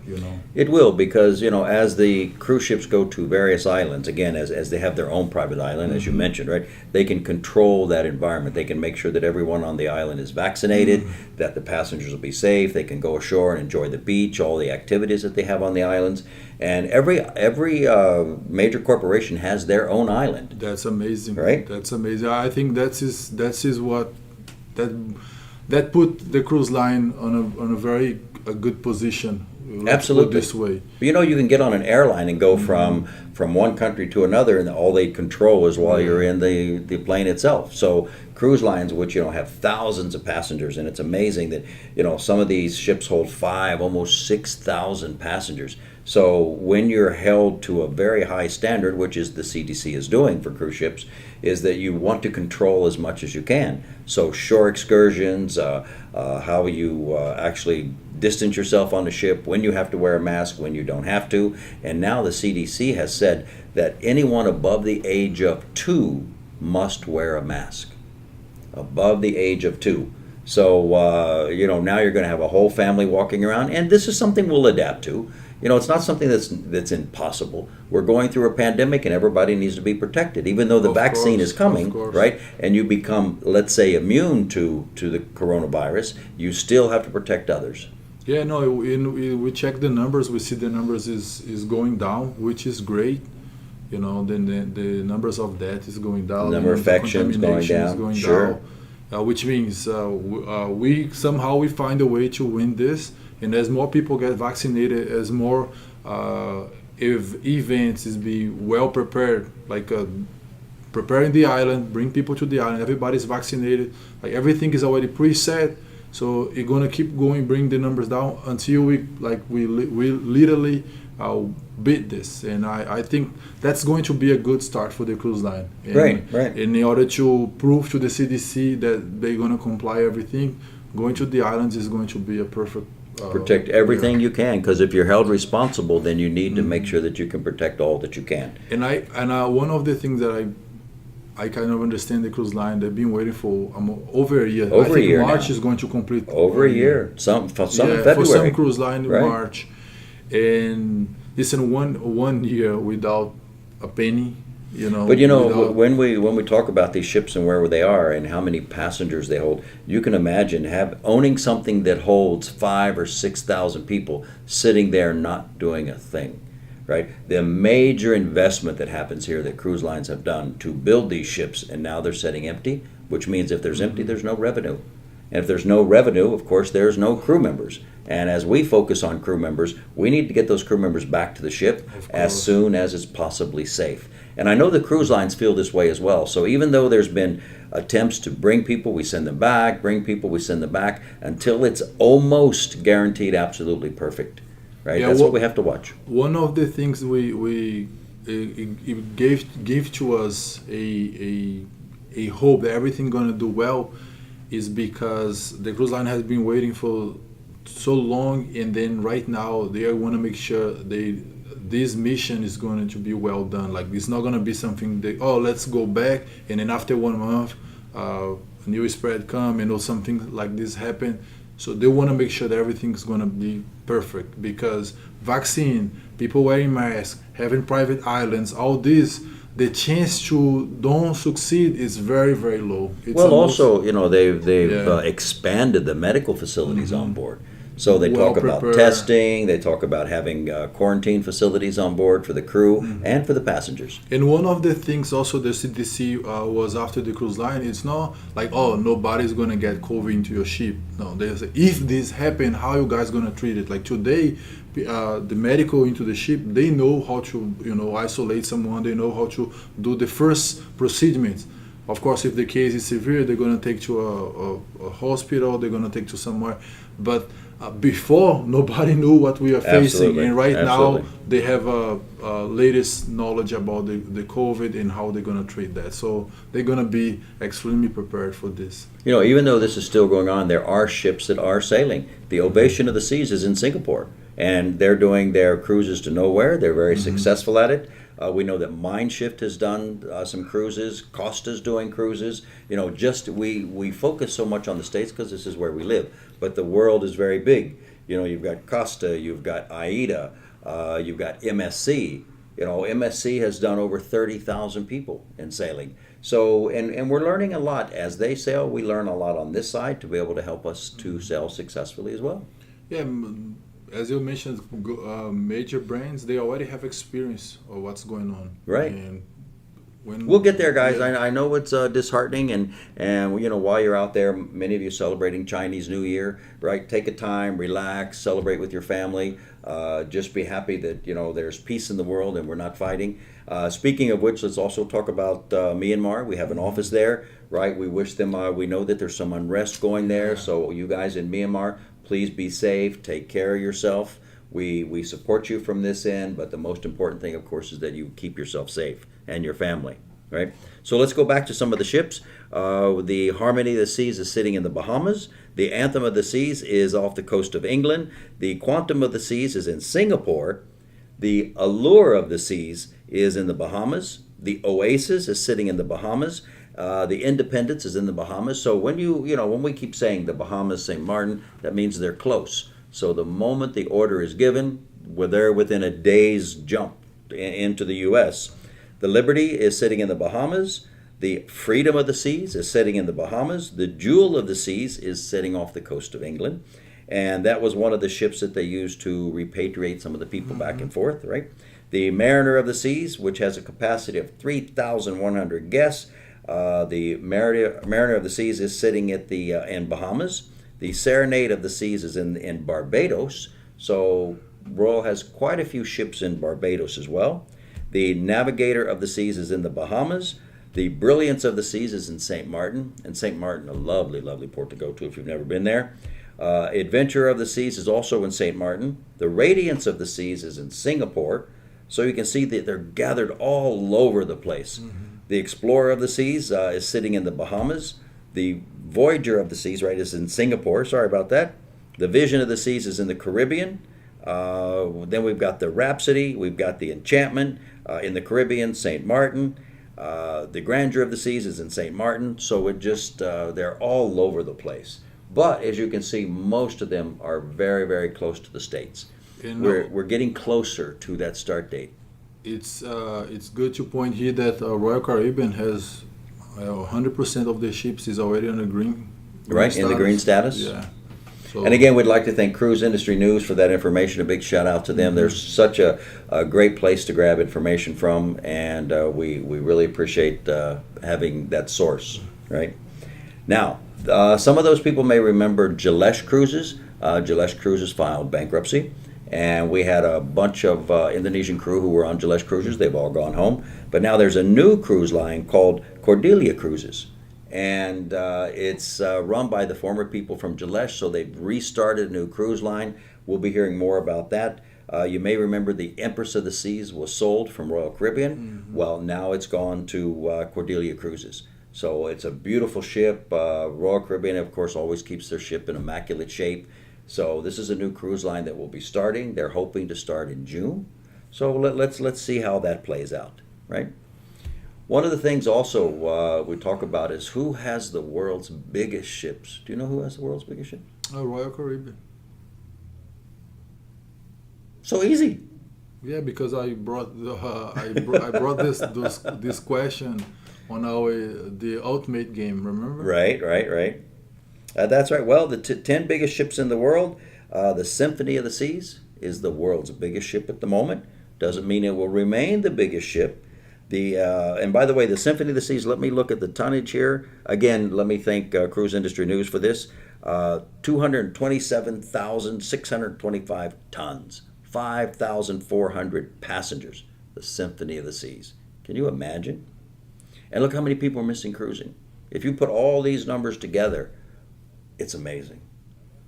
It will, because as the cruise ships go to various islands, again, as they have their own private island, as you mentioned, right, they can control that environment. They can make sure that everyone on the island is vaccinated, that the passengers will be safe. They can go ashore and enjoy the beach, all the activities that they have on the islands. And every major corporation has their own island. That's amazing, right? That's amazing. I think that is what that put the cruise line on a very good position. Absolutely. This way. But you can get on an airline and go from one country to another, and all they control is while you're in the plane itself. So cruise lines, which have thousands of passengers, and it's amazing that some of these ships hold 5,000, almost 6,000 passengers. So when you're held to a very high standard, which is the CDC is doing for cruise ships, is that you want to control as much as you can. So shore excursions, how you actually distance yourself on the ship, when you have to wear a mask, when you don't have to. And now the CDC has said that anyone above the age of 2 must wear a mask. Above the age of 2. So, now you're going to have a whole family walking around, and this is something we'll adapt to. It's not something that's impossible. We're going through a pandemic, and everybody needs to be protected, even though the vaccine is coming, right? And you become, let's say, immune to the coronavirus, you still have to protect others. Yeah, no, we check the numbers. We see the numbers is going down, which is great. Then the numbers of death is going down. The number of infections going down. Sure. Which means we find a way to win this. And as more people get vaccinated, as more if events is be well prepared, preparing the island, bring people to the island, everybody's vaccinated, everything is already preset. So it's gonna keep going, bring the numbers down until we literally beat this. And I think that's going to be a good start for the cruise line. And, right. In order to prove to the CDC that they're gonna comply everything, going to the islands is going to be a perfect. Protect everything you can, because if you're held responsible, then you need to make sure that you can protect all that you can. And one of the things that I kind of understand the cruise line. They've been waiting for over a year. Over I think a year March now. is going to complete Over a year. Some in February. for some cruise line in Right. March, and it's in one year without a penny. But without- when we talk about these ships and where they are and how many passengers they hold, you can imagine owning something that holds 5,000 or 6,000 people sitting there not doing a thing, right? The major investment that happens here that cruise lines have done to build these ships, and now they're sitting empty, which means if there's empty, there's no revenue. And if there's no revenue, of course, there's no crew members. And as we focus on crew members, we need to get those crew members back to the ship as soon as it's possibly safe. And I know the cruise lines feel this way as well. So even though there's been attempts to bring people, we send them back, bring people, we send them back, until it's almost guaranteed absolutely perfect, right? Yeah, That's what we have to watch. One of the things it gave to us a hope that everything gonna do well is because the cruise line has been waiting for so long, and then right now they want to make sure this mission is going to be well done. Like, it's not going to be something that, let's go back, and then after 1 month new spread come and something like this happen. So they want to make sure that everything's going to be perfect, because vaccine, people wearing masks, having private islands, all this, the chance to don't succeed is very, very low. It's Well, almost- also, they've Yeah. Expanded the medical facilities on board. So they talk about Well-prepared. testing, they talk about having quarantine facilities on board for the crew and for the passengers. And one of the things also the CDC was after the cruise line, it's not like, nobody's going to get COVID into your ship. No, they say, if this happen, how you guys going to treat it? Like today, the medical into the ship, they know how to, isolate someone. They know how to do the first procedures. Of course, if the case is severe, they're going to take to a hospital, they're going to take to somewhere. But before, nobody knew what we are facing. Absolutely. And right Absolutely. now, they have latest knowledge about the COVID and how they're going to treat that. So they're going to be extremely prepared for this. Even though this is still going on, there are ships that are sailing. The Ovation of the Seas is in Singapore, and they're doing their cruises to nowhere. They're very successful at it. We know that Mindshift has done some cruises. Costa's doing cruises. We focus so much on the States because this is where we live. But the world is very big. You've got Costa, you've got AIDA, you've got MSC. MSC has done over 30,000 people in sailing. So, and we're learning a lot. As they sail, we learn a lot on this side to be able to help us to sail successfully as well. Yeah, as you mentioned, major brands, they already have experience of what's going on. Right. And when We'll get there, guys. Yeah. I know it's disheartening, and while you're out there, many of you celebrating Chinese New Year, right? Take a time, relax, celebrate with your family. Just be happy that there's peace in the world and we're not fighting. Speaking of which, let's also talk about Myanmar. We have an office there, right? We wish them. We know that there's some unrest going there, so you guys in Myanmar, please be safe. Take care of yourself. We support you from this end, but the most important thing, of course, is that you keep yourself safe and your family, right? So let's go back to some of the ships. The Harmony of the Seas is sitting in the Bahamas. The Anthem of the Seas is off the coast of England. The Quantum of the Seas is in Singapore. The Allure of the Seas is in the Bahamas. The Oasis is sitting in the Bahamas. The Independence is in the Bahamas. So when when we keep saying the Bahamas, St. Martin, that means they're close. So the moment the order is given, they're within a day's jump into the U.S. The Liberty is sitting in the Bahamas. The Freedom of the Seas is sitting in the Bahamas. The Jewel of the Seas is sitting off the coast of England. And that was one of the ships that they used to repatriate some of the people back and forth, right? The Mariner of the Seas, which has a capacity of 3,100 guests. The Mariner of the Seas is sitting at in Bahamas. The Serenade of the Seas is in Barbados. So Royal has quite a few ships in Barbados as well. The Navigator of the Seas is in the Bahamas. The Brilliance of the Seas is in St. Martin. And St. Martin, a lovely, lovely port to go to if you've never been there. Adventure of the Seas is also in St. Martin. The Radiance of the Seas is in Singapore. So you can see that they're gathered all over the place. The Explorer of the Seas is sitting in the Bahamas. The Voyager of the Seas, right, is in Singapore. Sorry about that. The Vision of the Seas is in the Caribbean. Then we've got the Rhapsody. We've got the Enchantment in the Caribbean, St. Martin. The grandeur of the seas is in St. Martin, so it just they're all over the place. But as you can see, most of them are very, very close to the States. We're getting closer to that start date. It's good to point here that Royal Caribbean has 100% of the ships is already on the green Right, status. in the green status. Yeah. So, And again, we'd like to thank Cruise Industry News for that information. A big shout out to them. They're such a great place to grab information from, and we really appreciate having that source. Right now, some of those people may remember Jalesh Cruises. Jalesh Cruises filed bankruptcy, and we had a bunch of Indonesian crew who were on Jalesh Cruises. They've all gone home, but now there's a new cruise line called Cordelia Cruises. And it's run by the former people from Jalesh, so they've restarted a new cruise line. We'll be hearing more about that. You may remember the Empress of the Seas was sold from Royal Caribbean. Well, now it's gone to Cordelia Cruises. So it's a beautiful ship. Royal Caribbean, of course, always keeps their ship in immaculate shape. So this is a new cruise line that will be starting. They're hoping to start in June. So let's see how that plays out, right? One of the things also we talk about is who has the world's biggest ships. Do you know who has the world's biggest ships? Royal Caribbean. So easy. Yeah, because I brought I brought this question on the ultimate game. Remember? Right. That's right. Well, the 10 biggest ships in the world, the Symphony of the Seas is the world's biggest ship at the moment. Doesn't mean it will remain the biggest ship. And by the way, the Symphony of the Seas, let me look at the tonnage here. Again, let me thank Cruise Industry News for this. 227,625 tons, 5,400 passengers, the Symphony of the Seas. Can you imagine? And look how many people are missing cruising. If you put all these numbers together, it's amazing.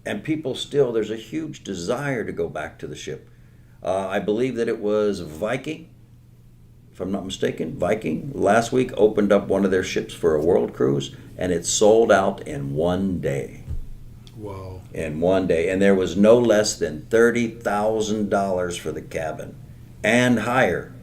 And people still, there's a huge desire to go back to the ship. I believe that it was Viking. If I'm not mistaken, Viking last week opened up one of their ships for a world cruise, and it sold out in one day. Wow. In one day. And there was no less than $30,000 for the cabin and higher.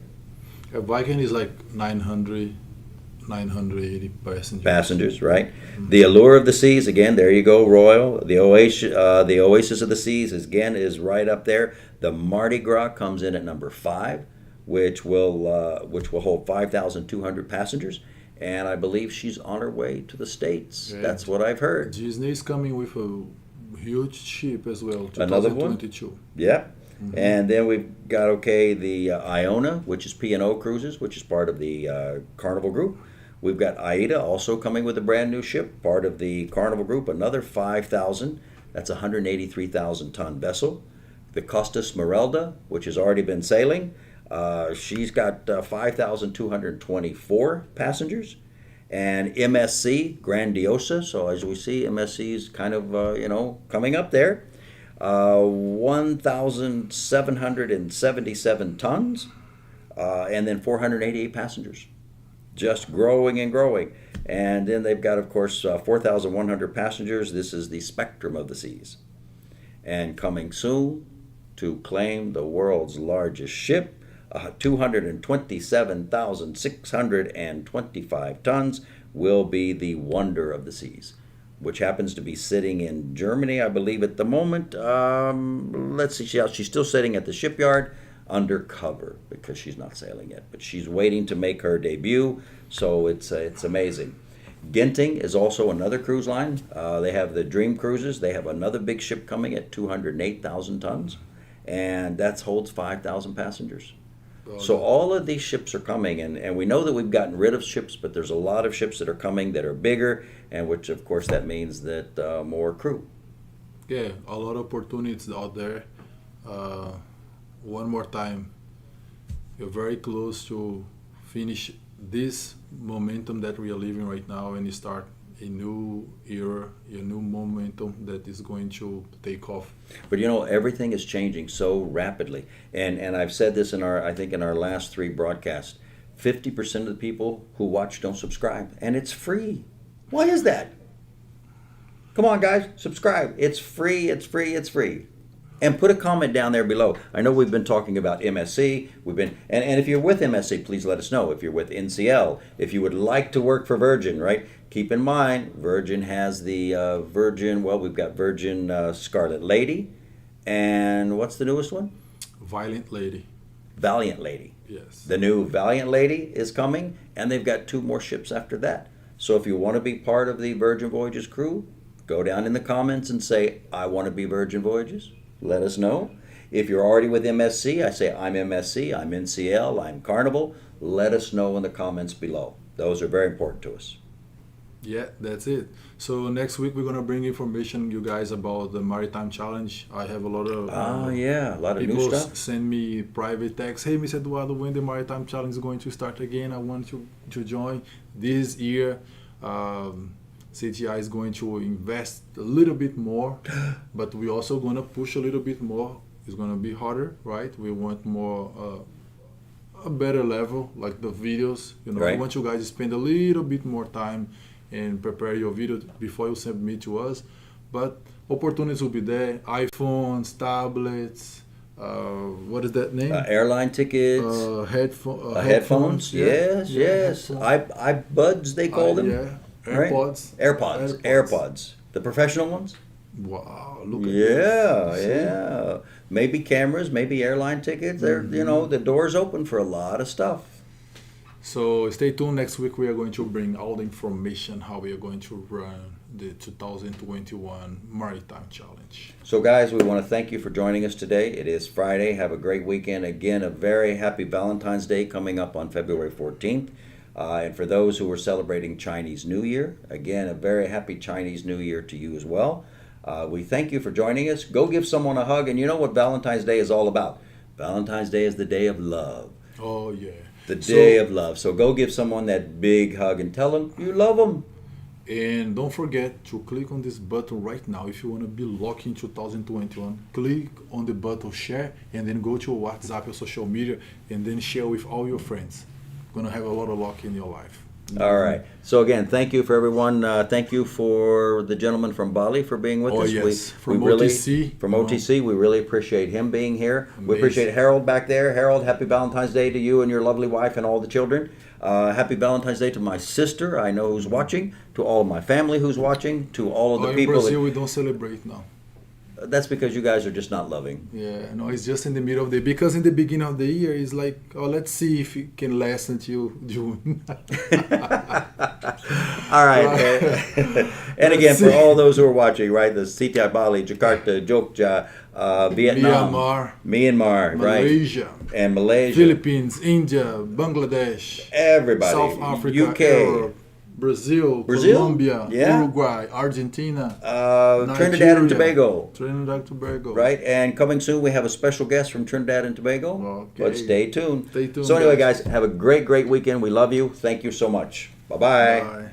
A Viking is like 980 passengers. Passengers, right? The Allure of the Seas, again, there you go, Royal. The Oasis of the Seas, again, is right up there. The Mardi Gras comes in at number 5. Which will hold 5,200 passengers, and I believe she's on her way to the States. Yeah. That's what I've heard. Disney is coming with a huge ship as well. Another one. 2022. Yeah, and then we've got the Iona, which is P&O Cruises, which is part of the Carnival Group. We've got Aida also coming with a brand new ship, part of the Carnival Group. Another 5,000. That's a 183,000 ton vessel. The Costa Smeralda, which has already been sailing. She's got 5,224 passengers, and MSC Grandiosa. So as we see, MSC is kind of coming up there. 1,777 tons, and then 488 passengers, just growing and growing. And then they've got, of course, 4,100 passengers. This is the Spectrum of the Seas, and coming soon to claim the world's largest ship. 227,625 tons will be the Wonder of the Seas, which happens to be sitting in Germany, I believe, at the moment. Let's see, she's still sitting at the shipyard undercover because she's not sailing yet, but she's waiting to make her debut, so it's amazing. Genting is also another cruise line. They have the Dream Cruises. They have another big ship coming at 208,000 tons, and that holds 5,000 passengers. So all of these ships are coming, and we know that we've gotten rid of ships, but there's a lot of ships that are coming that are bigger, and which, of course, that means that more crew. Yeah, a lot of opportunities out there. One more time, you're very close to finish this momentum that we are living right now and start a new era, a new momentum that is going to take off. But everything is changing so rapidly, and I've said this in our last 3 broadcasts. 50% of the people who watch don't subscribe, and it's free. Why is that? Come on, guys, subscribe. It's free. And put a comment down there below. I know we've been talking about MSC. And if you're with MSC, please let us know. If you're with NCL, if you would like to work for Virgin, right? Keep in mind, Virgin has the we've got Virgin Scarlet Lady. And what's the newest one? Valiant Lady. Valiant Lady. Yes. The new Valiant Lady is coming, and they've got 2 more ships after that. So if you want to be part of the Virgin Voyages crew, go down in the comments and say, I want to be Virgin Voyages. Let us know. If you're already with MSC, I say, I'm MSC, I'm NCL, I'm Carnival. Let us know in the comments below. Those are very important to us. Yeah, that's it. So next week we're gonna bring information you guys about the Maritime Challenge. I have a lot of a lot of new people stuff. send me private texts. Hey, Mr. Eduardo, when the Maritime Challenge is going to start again? I want to join. This year, CTI is going to invest a little bit more, but we're also gonna push a little bit more. It's gonna be harder, right? We want more. A better level, like the videos. Right. I want you guys to spend a little bit more time and prepare your video before you submit to us. But opportunities will be there. iPhones, tablets, what is that name? Airline tickets. Headphones. Yes. Headphones. iBuds, they call them. Yeah. Right? AirPods. AirPods. The professional ones? Wow, look at Yeah, this. yeah. Maybe cameras, maybe airline tickets. They're, the door's open for a lot of stuff. So stay tuned. Next week we are going to bring all the information how we are going to run the 2021 Maritime Challenge. So guys, we want to thank you for joining us today. It is Friday. Have a great weekend. Again, a very happy Valentine's Day coming up on February 14th. And for those who are celebrating Chinese New Year, again, a very happy Chinese New Year to you as well. We thank you for joining us. Go give someone a hug. And you know what Valentine's Day is all about? Valentine's Day is the day of love. Oh, yeah. The day of love. So go give someone that big hug and tell them you love them. And don't forget to click on this button right now if you want to be lucky in 2021. Click on the button share and then go to WhatsApp or social media and then share with all your friends. Going to have a lot of luck in your life. All right. So again, thank you for everyone. Thank you for the gentleman from Bali for being with us. Yes. From really, OTC. From OTC, we really appreciate him being here. Amazing. We appreciate Harold back there. Harold, happy Valentine's Day to you and your lovely wife and all the children. Happy Valentine's Day to my sister, I know who's watching, to all of my family who's watching, to all of the people. In Brazil, we don't celebrate now. That's because you guys are just not loving. Yeah, no, it's just in the middle of the because in the beginning of the year it's like, oh, let's see if it can last until June. All right. And again, for all those who are watching, right, the CTI Bali, Jakarta, Jogja, Vietnam, Myanmar, Malaysia, right? And Malaysia, Philippines, India, Bangladesh, everybody, South Africa, UK, Europe, Brazil, Colombia, yeah. Uruguay, Argentina, Trinidad and Tobago. Right, and coming soon we have a special guest from Trinidad and Tobago. Okay. But stay tuned. Stay tuned. So anyway, guys, have a great weekend. We love you. Thank you so much. Bye-bye. Bye.